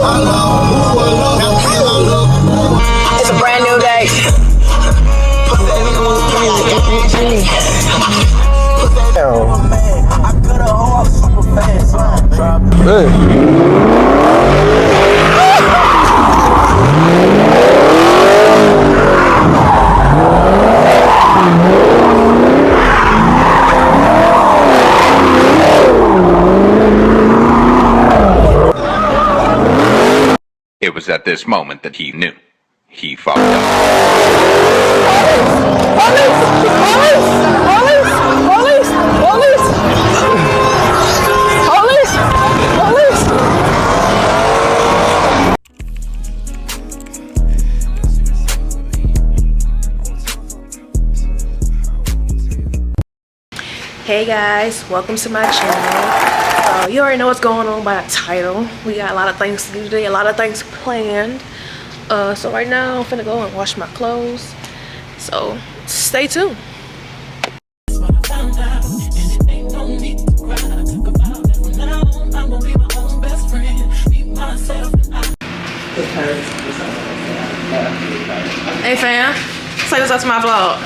It's a brand new day. It was at this moment that he knew. He fucked up. Hey guys, welcome to my channel. You already know what's going on by the title. We got a lot of things to do today, a lot of things planned. So right now I'm finna go and wash my clothes. So stay tuned. Hey fam, say what's up to my vlog.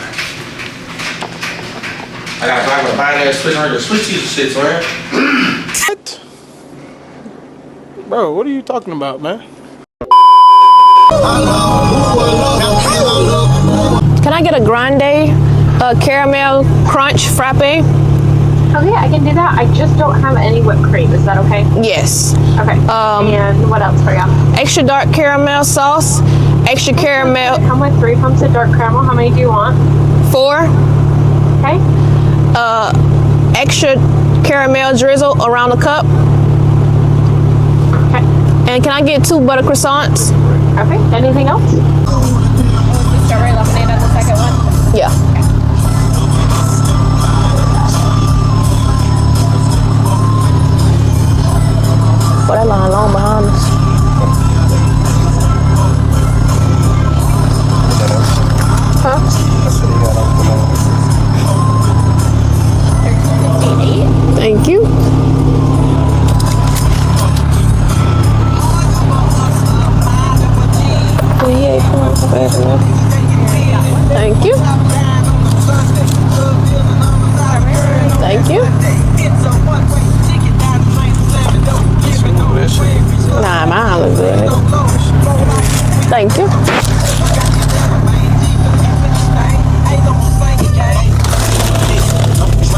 I gotta buy my binary switch on your switch these shits, man. What? Bro, what are you talking about, man? Can I get a grande caramel crunch frappe? Okay, I can do that. I just don't have any whipped cream. Is that okay? Yes. Okay. And what else for you? Extra dark caramel sauce, extra caramel. Come with 3 pumps of dark caramel. How many do you want? 4. Okay. Extra caramel drizzle around the cup. Okay. And can I get 2 butter croissants? Okay. Anything else? Strawberry lemonade on the second one? Yeah. Boy, that line long behind us. Huh? Thank you. Thank you. Thank you. Nah, mine look good. Thank you.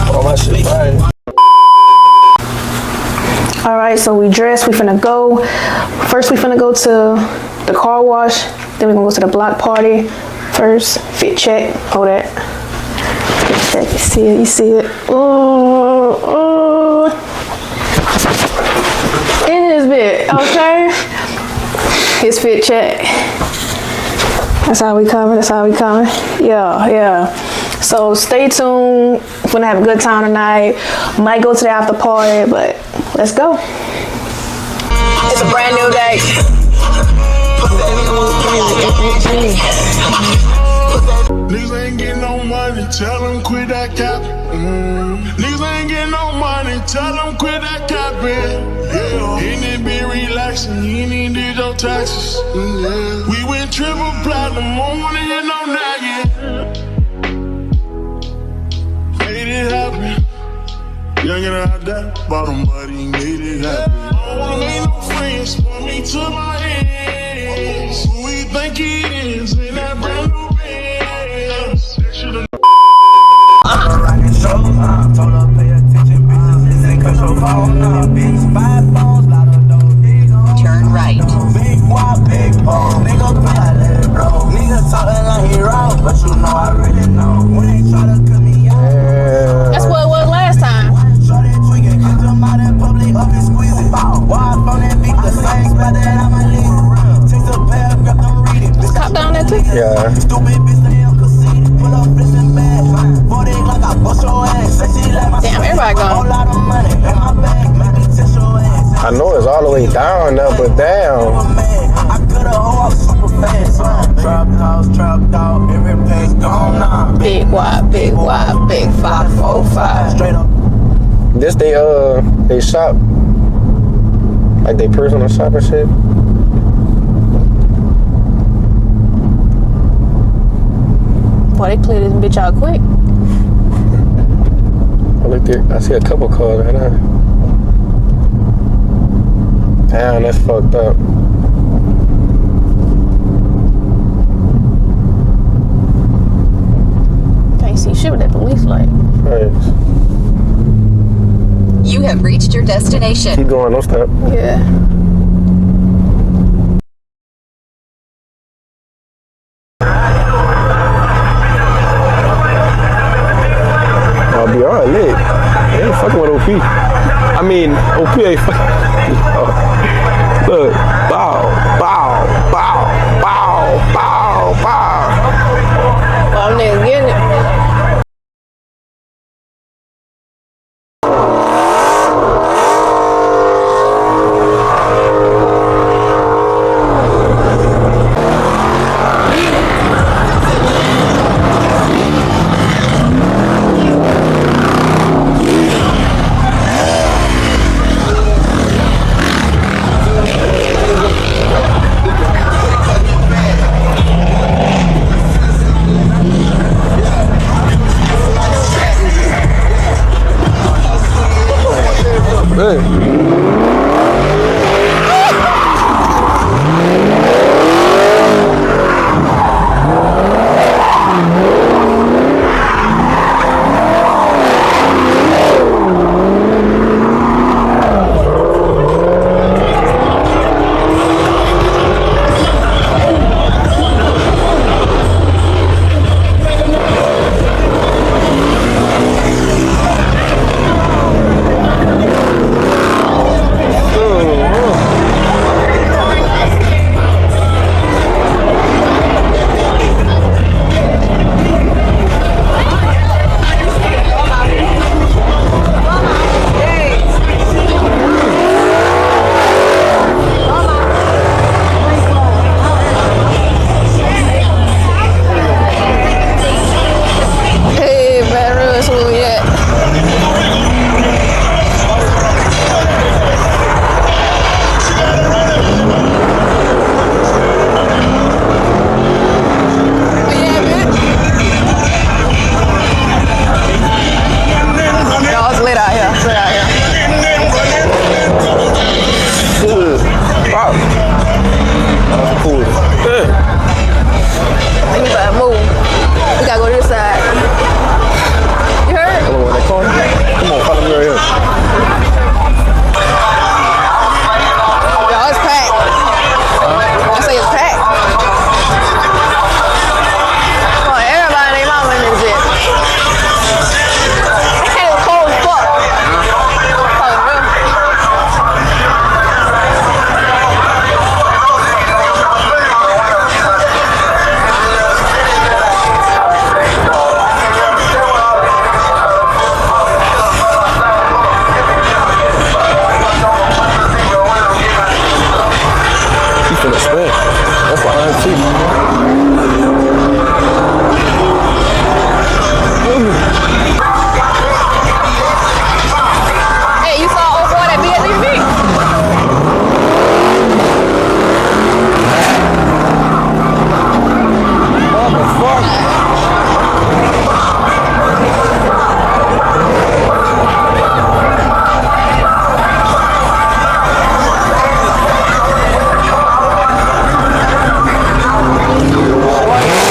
Oh, my shit, right. All right, so we dressed. We finna go. First, we finna go to the car wash. Then we gonna go to the block party. First, fit check. Hold that. Fit check. You see it? You see it? Oh. In this bit, okay. His fit check. That's how we coming. That's how we coming. Yeah. So stay tuned. We're gonna have a good time tonight. Might go to the after party, but let's go. It's a brand new day. Niggas ain't getting no money, tell them quit that cap. Niggas ain't getting no money, tell them quit that cap. Yeah. He need be relaxing, he need did your taxes. Yeah. We went triple platinum, won't wanna hit no nagging. Made it happen. Young and out that bottom, buddy, made it happen. I don't wanna make no friends, put me to my hands. Who we think he is in that brand new Benz? Should've told her pay attention, bitches. This ain't cause your phone up, bitch. 5 phones, lot of those niggas. Turn right. Big wop, big pole, nigga, feel like let it blow. Nigga talking like he wrong, but you know I really know. When they try to cut me out, That's what it was last time. shorty tweaking, catch him out in public, up and squeeze it. Wide phone and beat the same spot that I'm a lead. Take the pair, grab them, read it. Cop down there too. Yeah. Stupid bitch, they ain't conceited. Pull up, flipping bag. 40 like I bust your ass. Say she like my Damn, everybody whole gone. lot of money in my bag. Maybe test your ass. I know it's all the way down now, but damn. I could have hoe up super fast. Trap dog, every page gone now. Big wide, big 545. Straight up. This they shop, like they personal shop and shit. Boy, they cleared this bitch out quick. I looked at, I see a couple cars right there. Damn, that's fucked up. Can't see shit with that police light. Thanks. You have reached your destination. Keep going, don't stop. Yeah. I'll be alright, lit. They ain't fucking with OP. I mean, OP ain't fucking. Look, bow, bow, bow, bow, bow, bow. Well, them niggas getting it. What?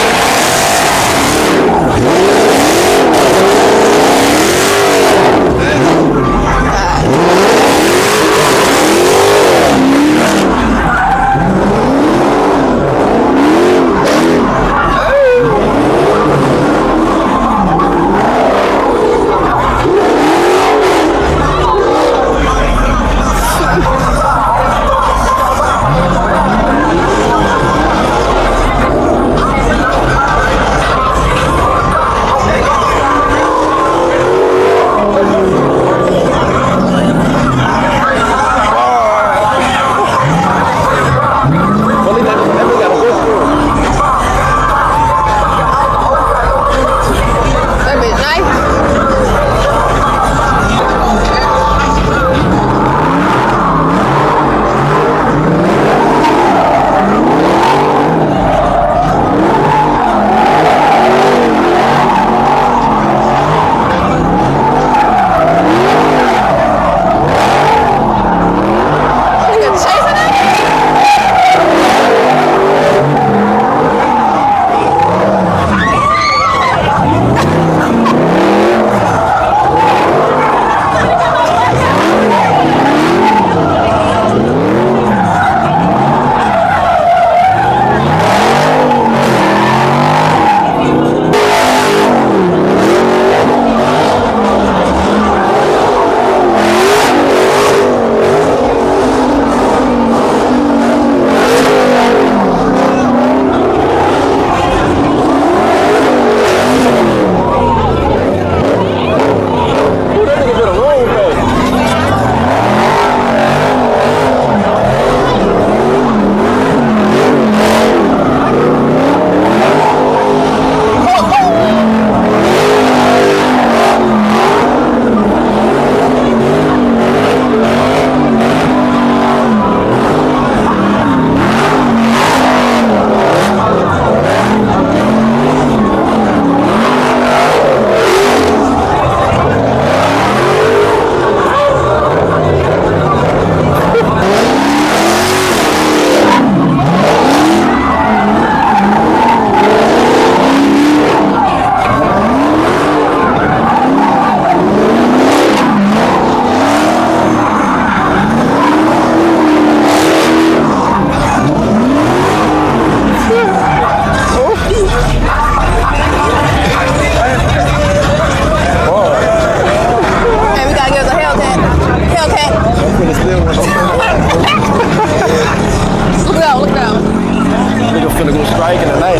niggas was striking tonight.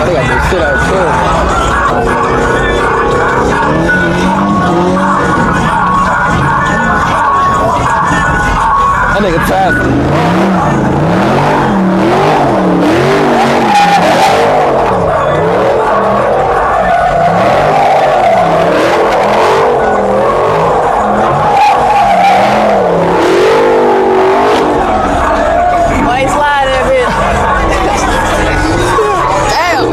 They got this shit out too. That nigga fast. White slide that bitch. Damn.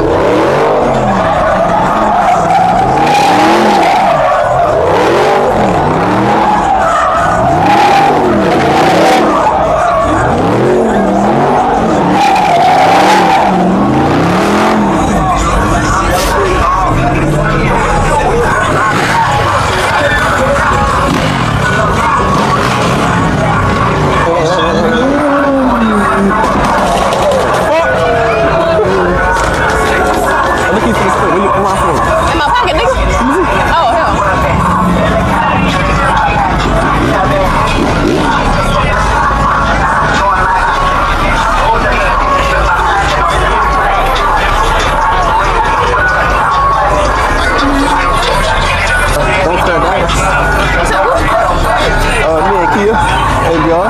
In my pocket, nigga. Oh, hell. Don't stand down. Me and Kia. Hey, y'all.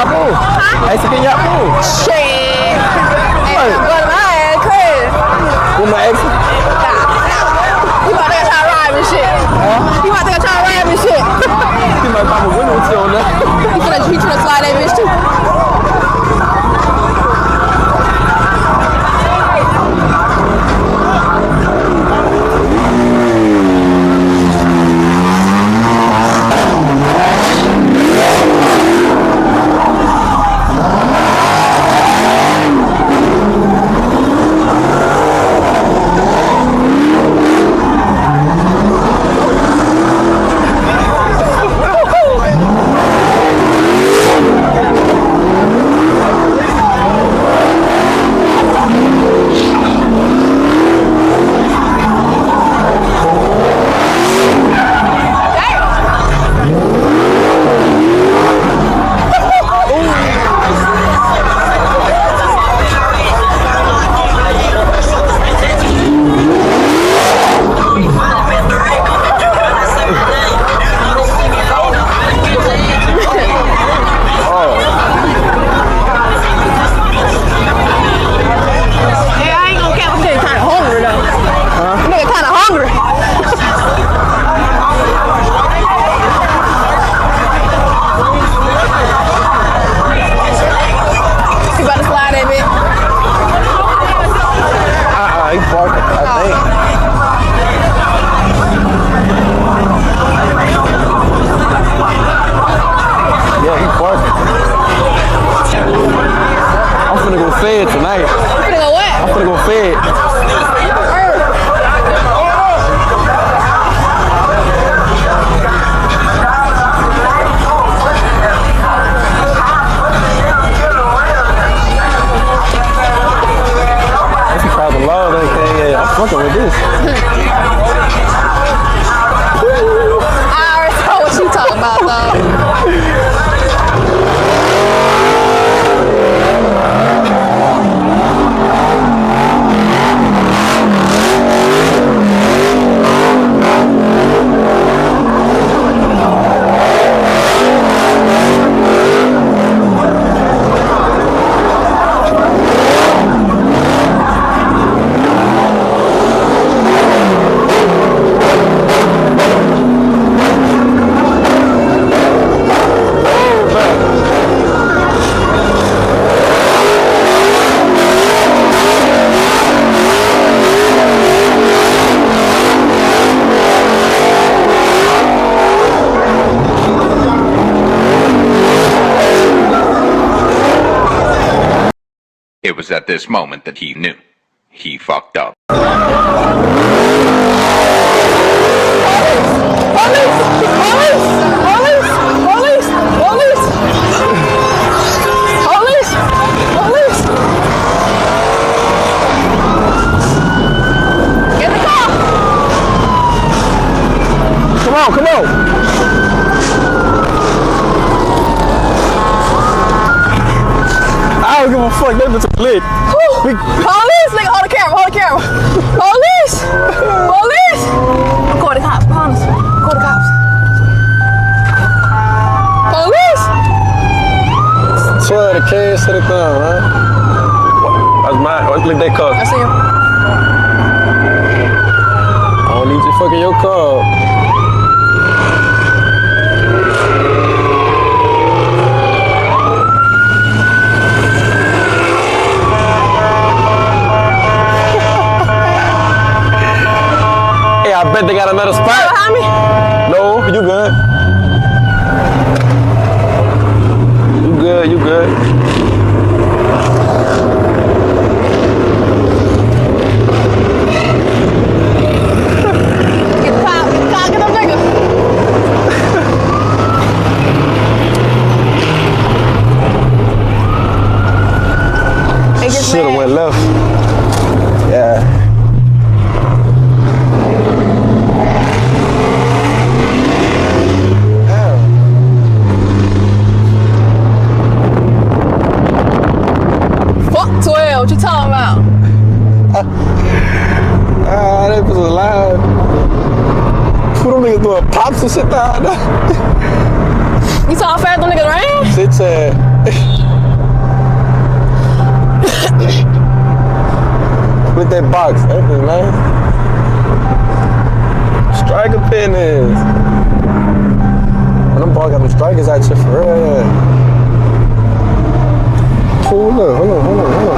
hop on? Ask can you hop on? Shit. Hey, but my ass crazy. What my ex? You about to try to ride me shit. You about to try to ride me shit. He might pop a window till on that. He finna slide that bitch too. Fed tonight. You finna go what? I'm finna go Fed. If you call the law, then I'm fucking with this. I already know what you talking about, though. It was at this moment that he knew. He fucked up. Get in the car. Come on, come on. I don't give a fuck, that bitch is lit. Police, nigga, hold the camera, hold the camera. Police, police. Go to the cops, behind us. Go to the cops. Police. Swear the cash to the thumb, huh? That's mine. Let's click that car. I see him. I don't need you fucking your car. I bet they got another spot. Behind me? No, you good. You good, you good. Get the cop, get them niggas. Should've went left. Yeah. What you talking about? That was alive. Put them niggas doing pops and shit down there. You saw how fast them niggas ran? Shit, With that box, everything, man. Striker fitness. When them ball got them strikers out here for real. Oh, look, hold on.